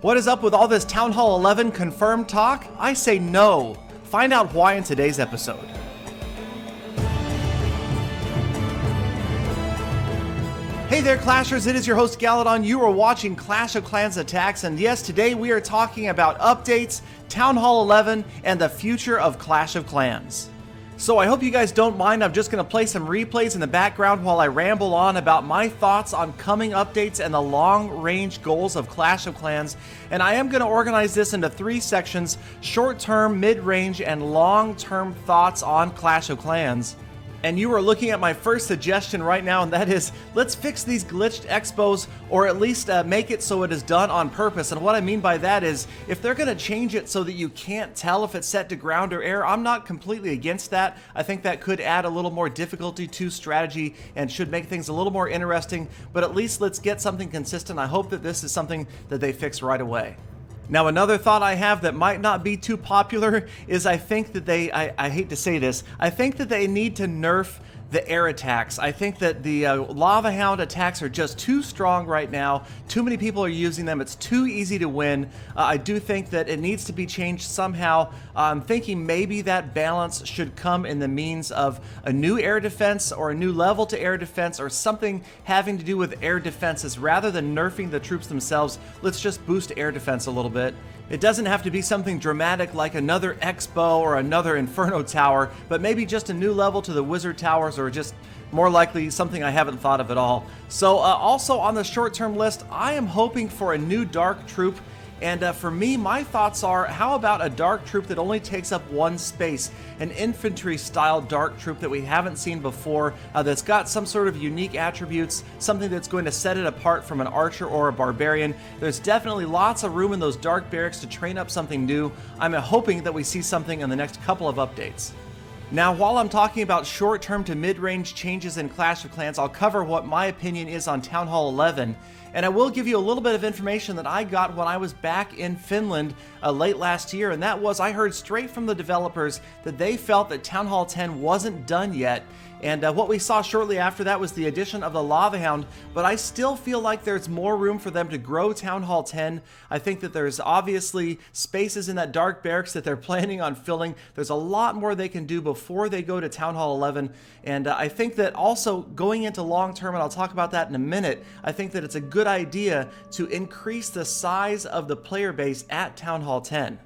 What is up with all this Town Hall 11 confirmed talk? I say no. Find out why in today's episode. Hey there, Clashers, it is your host Galadon. You are watching Clash of Clans Attacks, and yes, today we are talking about updates, Town Hall 11, and the future of Clash of Clans. So I hope you guys don't mind. I'm just going to play some replays in the background while I ramble on about my thoughts on coming updates and the long-range goals of Clash of Clans. And I am going to organize this into 3 sections: short-term, mid-range, and long-term thoughts on Clash of Clans. And you are looking at my first suggestion right now, and that is, let's fix these glitched expos, or at least make it so it is done on purpose. And what I mean by that is, if they're going to change it so that you can't tell if it's set to ground or air, I'm not completely against that. I think that could add a little more difficulty to strategy and should make things a little more interesting, but at least let's get something consistent. I hope that this is something that they fix right away. Now, another thought I have that might not be too popular is I think that I hate to say this, I think that they need to nerf the air attacks. I think that the Lava Hound attacks are just too strong right now. Too many people are using them. It's too easy to win. I do think that it needs to be changed somehow. I'm thinking maybe that balance should come in the means of a new air defense or a new level to air defense or something having to do with air defenses. Rather than nerfing the troops themselves, let's just boost air defense a little bit. It doesn't have to be something dramatic like another Expo or another Inferno Tower, but maybe just a new level to the Wizard Towers, or just more likely something I haven't thought of at all. So also on the short-term list, I am hoping for a new Dark Troop. And for me, my thoughts are, how about a Dark Troop that only takes up 1 space? An infantry-style Dark Troop that we haven't seen before, that's got some sort of unique attributes, something that's going to set it apart from an archer or a barbarian. There's definitely lots of room in those Dark Barracks to train up something new. I'm hoping that we see something in the next couple of updates. Now, while I'm talking about short-term to mid-range changes in Clash of Clans, I'll cover what my opinion is on Town Hall 11, and I will give you a little bit of information that I got when I was back in Finland late last year, and that was, I heard straight from the developers that they felt that Town Hall 10 wasn't done yet. And what we saw shortly after that was the addition of the Lava Hound, but I still feel like there's more room for them to grow Town Hall 10. I think that there's obviously spaces in that Dark Barracks that they're planning on filling. There's a lot more they can do before they go to Town Hall 11, and I think that also going into long term, and I'll talk about that in a minute, I think that it's a good idea to increase the size of the player base at Town Hall 10.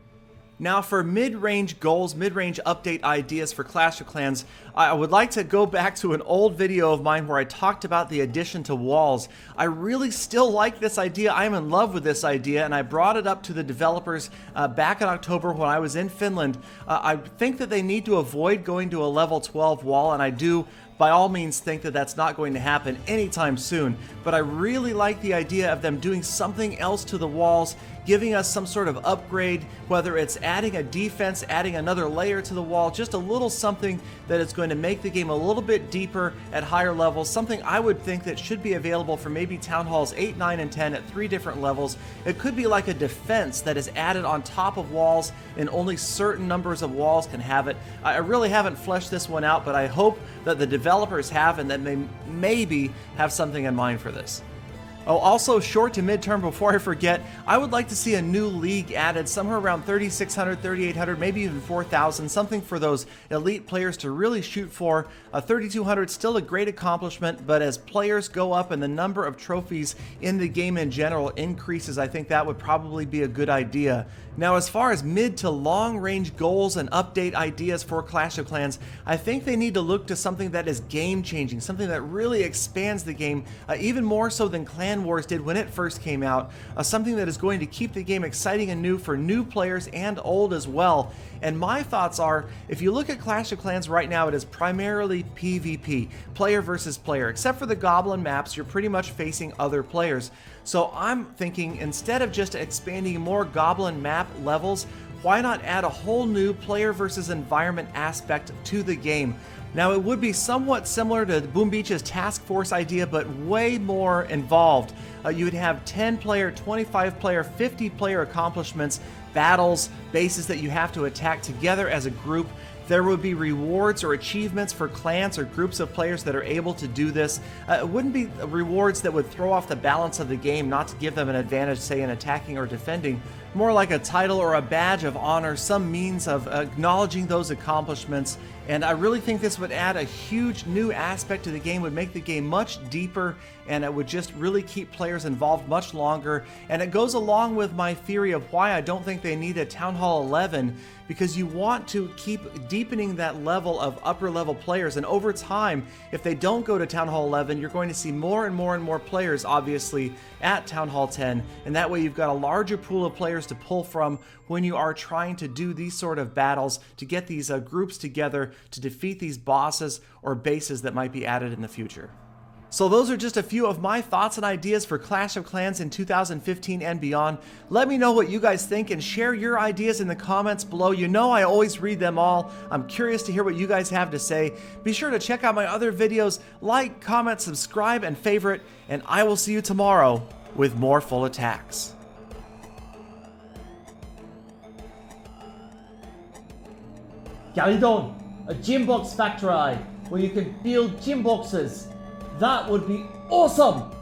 Now, for mid-range goals, mid-range update ideas for Clash of Clans, I would like to go back to an old video of mine where I talked about the addition to walls. I really still like this idea. I am in love with this idea, and I brought it up to the developers back in October when I was in Finland. I think that they need to avoid going to a level 12 wall, and I do by all means think that that's not going to happen anytime soon, but I really like the idea of them doing something else to the walls, giving us some sort of upgrade, whether it's adding a defense, adding another layer to the wall, just a little something that is going to make the game a little bit deeper at higher levels, something I would think that should be available for maybe Town Halls 8, 9, and 10 at 3 different levels. It could be like a defense that is added on top of walls, and only certain numbers of walls can have it. I really haven't fleshed this one out, but I hope that the developers have, and that they maybe have something in mind for this. Oh, also short to midterm, before I forget, I would like to see a new league added somewhere around 3,600, 3,800, maybe even 4,000, something for those elite players to really shoot for. 3,200 still a great accomplishment, but as players go up and the number of trophies in the game in general increases, I think that would probably be a good idea. Now, as far as mid to long range goals and update ideas for Clash of Clans, I think they need to look to something that is game changing, something that really expands the game, even more so than Clan Wars did when it first came out, something that is going to keep the game exciting and new for new players and old as well. And my thoughts are, if you look at Clash of Clans right now, it is primarily PvP, player versus player. Except for the Goblin maps, you're pretty much facing other players. So I'm thinking, instead of just expanding more Goblin map levels, why not add a whole new player versus environment aspect to the game? Now, it would be somewhat similar to Boom Beach's Task Force idea, but way more involved. You would have 10-player, 25-player, 50-player accomplishments, battles, bases that you have to attack together as a group. there would be rewards or achievements for clans or groups of players that are able to do this. It wouldn't be rewards that would throw off the balance of the game, not to give them an advantage, say, in attacking or defending. More like a title or a badge of honor, some means of acknowledging those accomplishments. And I really think this would add a huge new aspect to the game, would make the game much deeper, and it would just really keep players involved much longer. And it goes along with my theory of why I don't think they need a Town Hall 11, because you want to keep deepening that level of upper level players. And over time, if they don't go to Town Hall 11, you're going to see more and more and more players, obviously, at Town Hall 10. And that way you've got a larger pool of players to pull from when you are trying to do these sort of battles, to get these groups together to defeat these bosses or bases that might be added in the future. So those are just a few of my thoughts and ideas for Clash of Clans in 2015 and beyond. Let me know what you guys think and share your ideas in the comments below. You know I always read them all. I'm curious to hear what you guys have to say. Be sure to check out my other videos, like, comment, subscribe, and favorite, and I will see you tomorrow with more Full Attacks. Galidon, a gym box factory where you can build gym boxes. That would be awesome!